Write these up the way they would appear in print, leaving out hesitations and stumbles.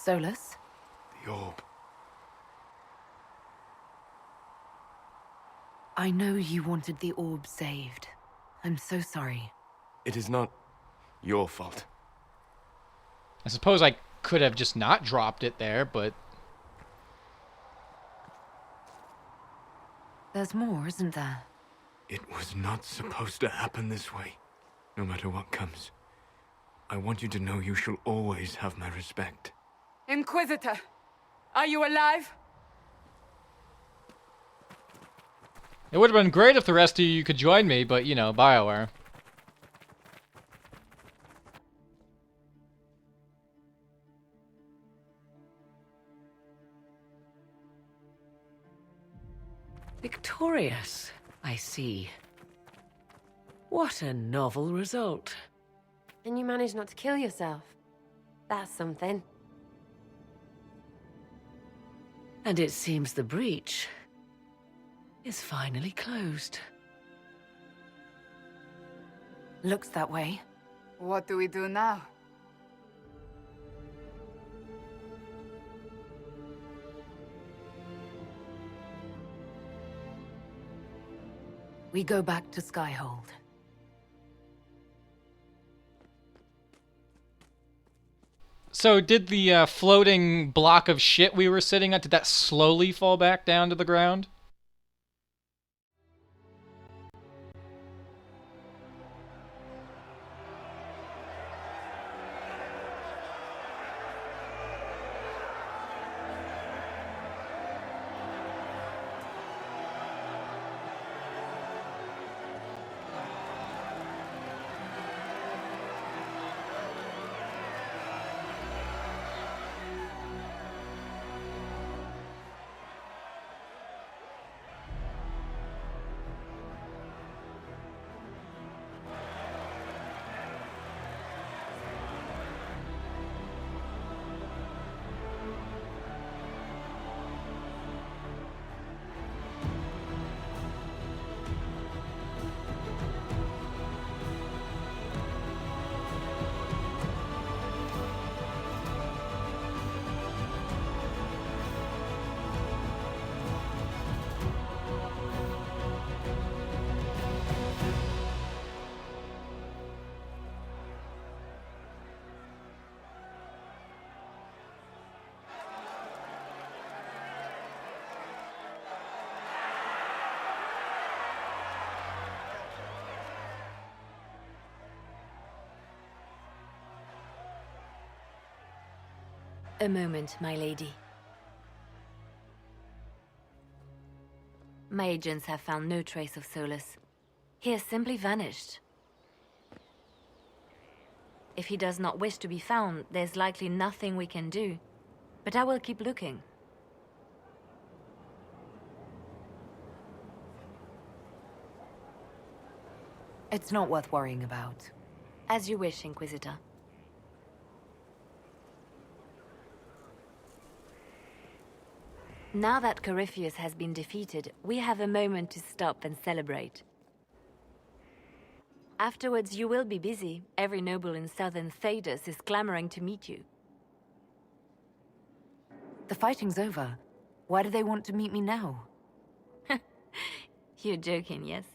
Solus? The orb. I know you wanted the orb saved. I'm so sorry. It is not your fault. I suppose I could have just not dropped it there, but... There's more, isn't there? It was not supposed to happen this way. No matter what comes. I want you to know you shall always have my respect. Inquisitor, are you alive? It would have been great if the rest of you could join me, but, you know, BioWare. Victorious, I see. What a novel result. And you managed not to kill yourself. That's something. And it seems the breach is finally closed. Looks that way. What do we do now? We go back to Skyhold. So did the floating block of shit we were sitting on, did that slowly fall back down to the ground? A moment, my lady. My agents have found no trace of Solus. He has simply vanished. If he does not wish to be found, there's likely nothing we can do. But I will keep looking. It's not worth worrying about. As you wish, Inquisitor. Now that Corypheus has been defeated, we have a moment to stop and celebrate. Afterwards, you will be busy. Every noble in southern Thedas is clamoring to meet you. The fighting's over. Why do they want to meet me now? You're joking, yes?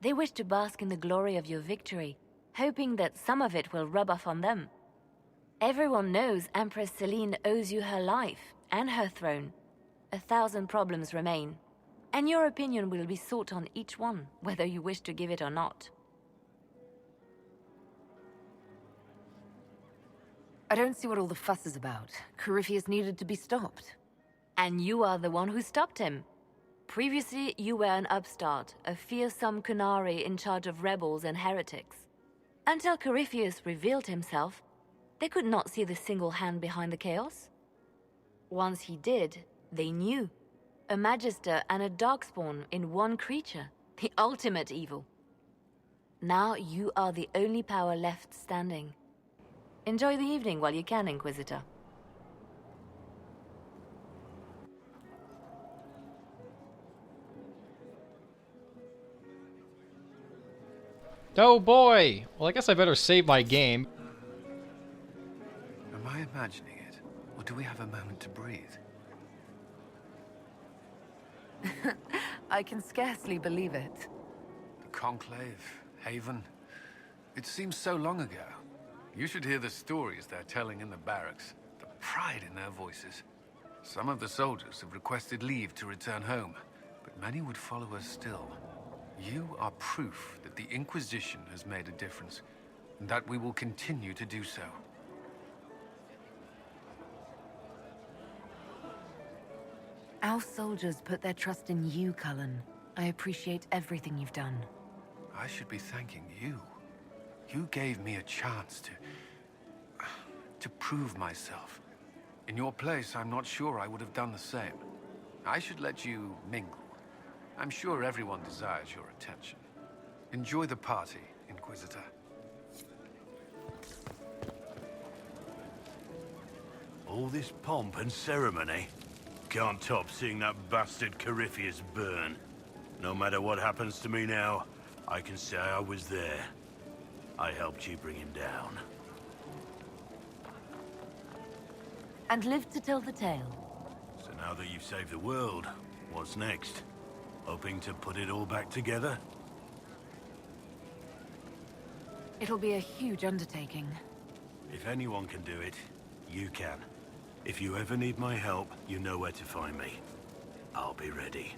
They wish to bask in the glory of your victory, hoping that some of it will rub off on them. Everyone knows Empress Celine owes you her life and her throne. 1,000 problems remain, and your opinion will be sought on each one, whether you wish to give it or not. I don't see what all the fuss is about. Corypheus needed to be stopped. And you are the one who stopped him. Previously, you were an upstart, a fearsome Kunari in charge of rebels and heretics. Until Corypheus revealed himself, they could not see the single hand behind the chaos. Once he did, they knew. A Magister and a Darkspawn in one creature. The ultimate evil. Now you are the only power left standing. Enjoy the evening while you can, Inquisitor. Oh boy! Well, I guess I better save my game. Am I imagining it? Or do we have a moment to breathe? I can scarcely believe it. The Conclave, Haven. It seems so long ago. You should hear the stories they're telling in the barracks. The pride in their voices. Some of the soldiers have requested leave to return home, but many would follow us still. You are proof that the Inquisition has made a difference, and that we will continue to do so. Our soldiers put their trust in you, Cullen. I appreciate everything you've done. I should be thanking you. You gave me a chance to prove myself. In your place, I'm not sure I would have done the same. I should let you mingle. I'm sure everyone desires your attention. Enjoy the party, Inquisitor. All this pomp and ceremony? Can't top seeing that bastard Corypheus burn. No matter what happens to me now, I can say I was there. I helped you bring him down. And live to tell the tale. So now that you've saved the world, what's next? Hoping to put it all back together? It'll be a huge undertaking. If anyone can do it, you can. If you ever need my help, you know where to find me. I'll be ready.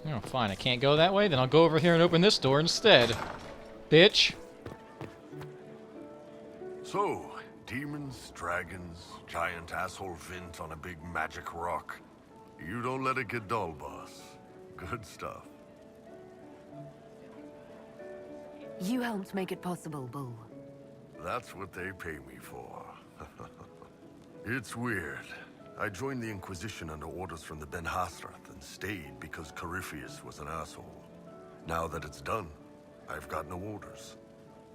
Oh, fine. I can't go that way? Then I'll go over here and open this door instead. Bitch. So, demons, dragons, giant asshole Vint on a big magic rock. You don't let it get dull, boss. Good stuff. You helped make it possible, Bull. That's what they pay me for. It's weird. I joined the Inquisition under orders from the Ben Hasrath and stayed because Corypheus was an asshole. Now that it's done, I've got no orders.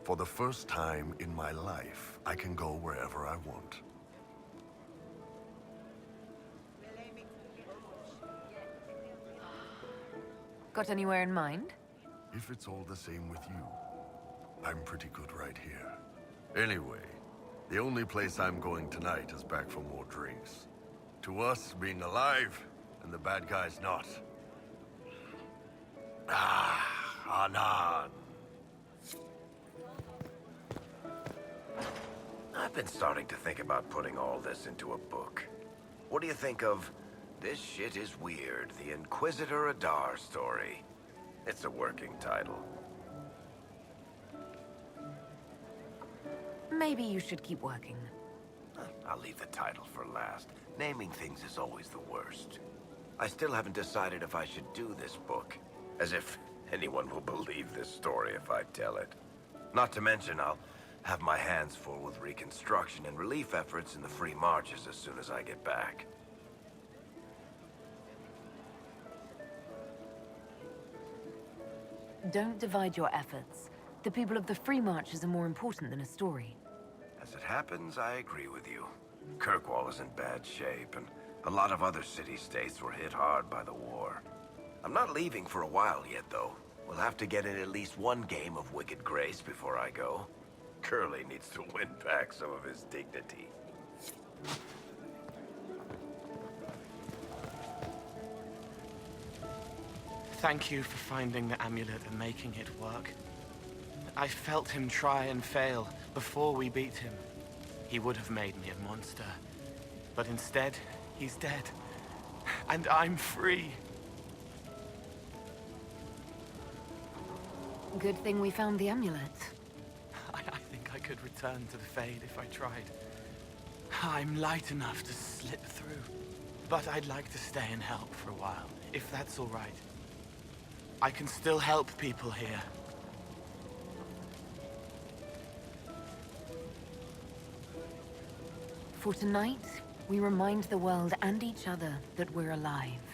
For the first time in my life, I can go wherever I want. Got anywhere in mind? If it's all the same with you, I'm pretty good right here. Anyway, the only place I'm going tonight is back for more drinks. To us, being alive, and the bad guys not. Anan. I've been starting to think about putting all this into a book. What do you think of This Shit Is Weird, the Inquisitor Adar story? It's a working title. Maybe you should keep working. I'll leave the title for last. Naming things is always the worst. I still haven't decided if I should do this book. As if anyone will believe this story if I tell it. Not to mention, I'll have my hands full with reconstruction and relief efforts in the free marches as soon as I get back. Don't divide your efforts. The people of the Free Marches are more important than a story. As it happens, I agree with you. Kirkwall is in bad shape, and a lot of other city-states were hit hard by the war. I'm not leaving for a while yet, though. We'll have to get in at least one game of Wicked Grace before I go. Curly needs to win back some of his dignity. Thank you for finding the amulet and making it work. I felt him try and fail before we beat him. He would have made me a monster. But instead, he's dead. And I'm free. Good thing we found the amulet. I think I could return to the Fade if I tried. I'm light enough to slip through. But I'd like to stay and help for a while, if that's all right. I can still help people here. For tonight, we remind the world and each other that we're alive.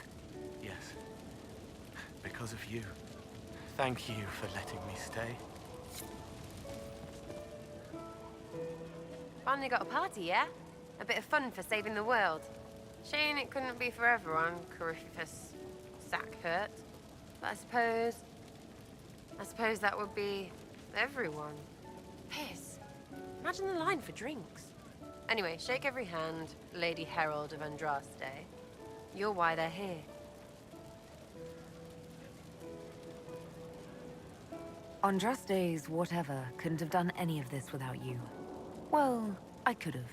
Yes. Because of you. Thank you for letting me stay. Finally got a party, yeah? A bit of fun for saving the world. Shame it couldn't be for everyone, Corypheus sack hurt. But I suppose that would be everyone. Piss. Imagine the line for drinks. Anyway, shake every hand, Lady Herald of Andraste. You're why they're here. Andraste's whatever couldn't have done any of this without you. Well, I could have,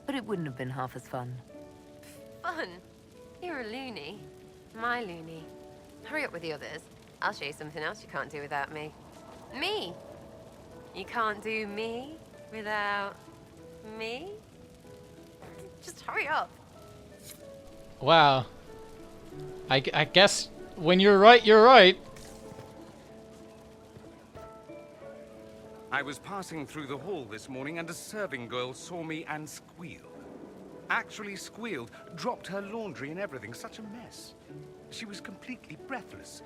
but it wouldn't have been half as fun. Fun? You're a loony. My loony. Hurry up with the others. I'll show you something else you can't do without me. Me! You can't do me without me? Just hurry up. Wow. I guess when you're right, you're right. I was passing through the hall this morning and a serving girl saw me and squealed. Actually squealed, dropped her laundry and everything, such a mess. She was completely breathless.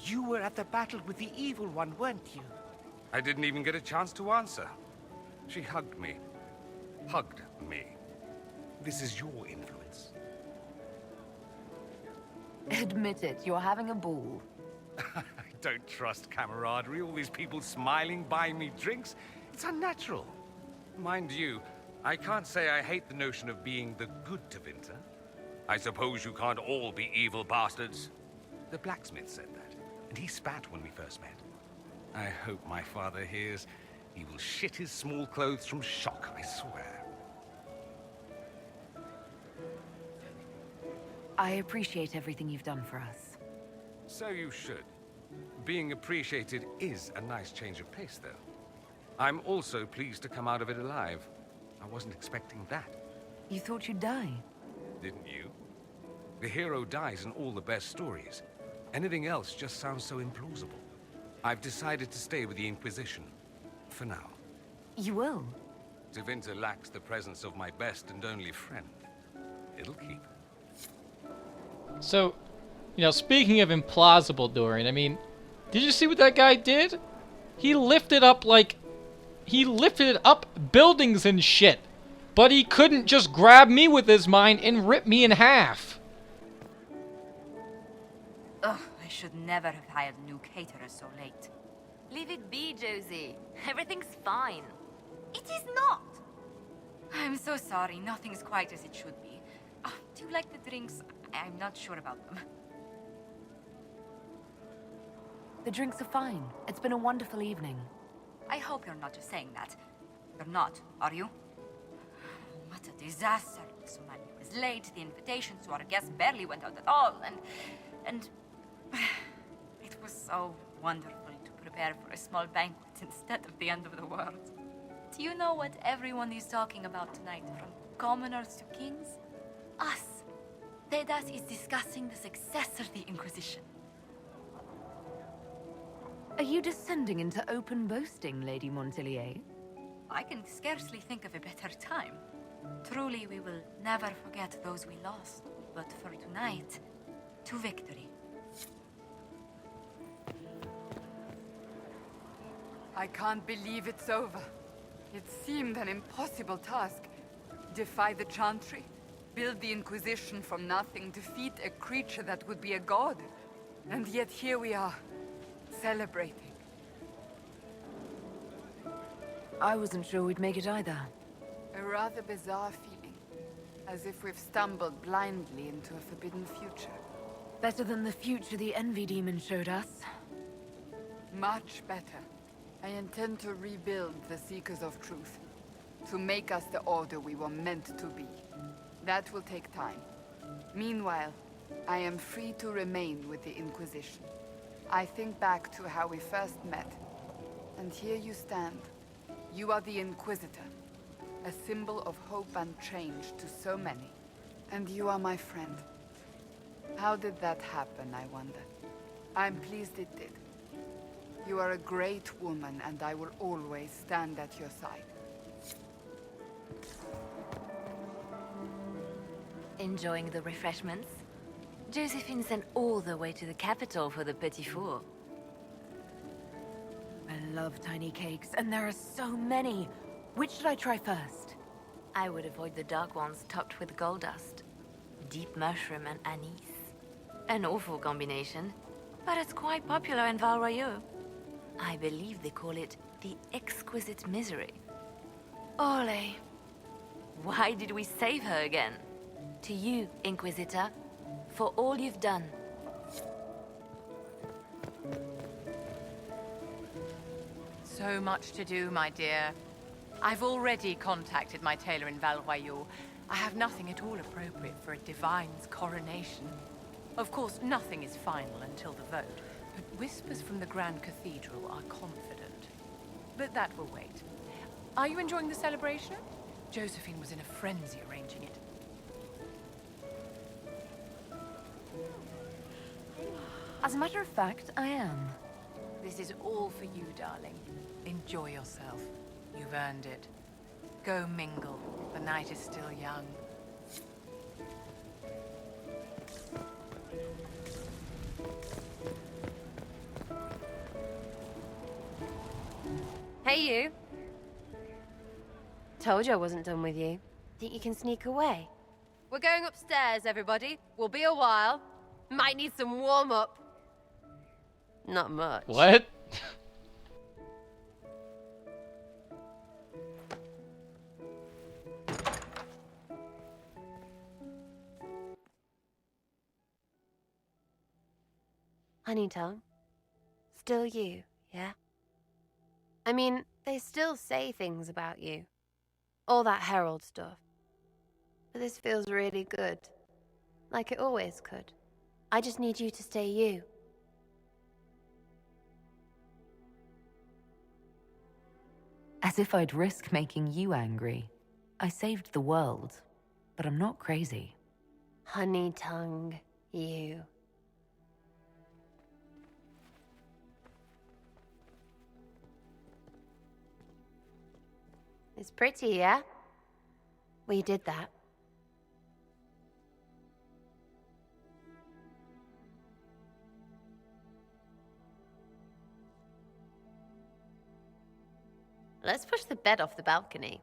You were at the battle with the evil one, weren't you? I didn't even get a chance to answer. She hugged me. Hugged me. This is your influence. Admit it, you're having a ball. I don't trust camaraderie, all these people smiling, buying me drinks. It's unnatural. Mind you, I can't say I hate the notion of being the good Tevinter. I suppose you can't all be evil bastards. The blacksmith said that, and he spat when we first met. I hope my father hears. He will shit his small clothes from shock, I swear. I appreciate everything you've done for us. So you should. Being appreciated is a nice change of pace, though. I'm also pleased to come out of it alive. I wasn't expecting that. You thought you'd die? Didn't you? The hero dies in all the best stories. Anything else just sounds so implausible. I've decided to stay with the Inquisition. For now. You will? Tevinter lacks the presence of my best and only friend. It'll keep. So, you know, speaking of implausible, Dorian, I mean, did you see what that guy did? He lifted up buildings and shit. But he couldn't just grab me with his mind and rip me in half. Ugh, I should never have hired a new caterer so late. Leave it be, Josie. Everything's fine. It is not! I'm so sorry, nothing's quite as it should be. Oh, do you like the drinks? I'm not sure about them. The drinks are fine. It's been a wonderful evening. I hope you're not just saying that. You're not, are you? What a disaster. Somebody was late, the invitations to our guests barely went out at all, and it was so wonderful to prepare for a small banquet instead of the end of the world. Do you know what everyone is talking about tonight, from commoners to kings? Us. Dedas is discussing the successor of the Inquisition. Are you descending into open boasting, Lady Montilier? I can scarcely think of a better time. Truly, we will never forget those we lost. But for tonight, to victory. I can't believe it's over. It seemed an impossible task. Defy the Chantry, build the Inquisition from nothing, defeat a creature that would be a god. And yet here we are, celebrating. I wasn't sure we'd make it either. A rather bizarre feeling, as if we've stumbled blindly into a forbidden future. Better than the future the Envy Demon showed us. Much better. I intend to rebuild the Seekers of Truth, to make us the Order we were meant to be. That will take time. Meanwhile, I am free to remain with the Inquisition. I think back to how we first met, and here you stand. You are the Inquisitor, a symbol of hope and change to so many. And you are my friend. How did that happen, I wonder? I'm pleased it did. You are a great woman, and I will always stand at your side. Enjoying the refreshments? Josephine sent all the way to the capital for the petit four. I love tiny cakes, and there are so many. Which should I try first? I would avoid the dark ones topped with gold dust. Deep mushroom and anise. An awful combination, but it's quite popular in Val Royeaux. I believe they call it the exquisite misery. Ole. Why did we save her again? To you, Inquisitor, for all you've done. So much to do, my dear. I've already contacted my tailor in Valroyaux. I have nothing at all appropriate for a divine's coronation. Of course, nothing is final until the vote, but whispers from the Grand Cathedral are confident. But that will wait. Are you enjoying the celebration? Josephine was in a frenzy arranging it. As a matter of fact, I am. This is all for you, darling. Enjoy yourself. You've earned it. Go mingle. The night is still young. Hey, you. Told you I wasn't done with you. Think you can sneak away? We're going upstairs, everybody. We'll be a while. Might need some warm-up. Not much. What? Honey tongue. Still you, yeah? I mean, they still say things about you. All that Herald stuff. But this feels really good. Like it always could. I just need you to stay you. As if I'd risk making you angry. I saved the world, but I'm not crazy. Honey tongue, you. It's pretty, yeah? We did that. Let's push the bed off the balcony.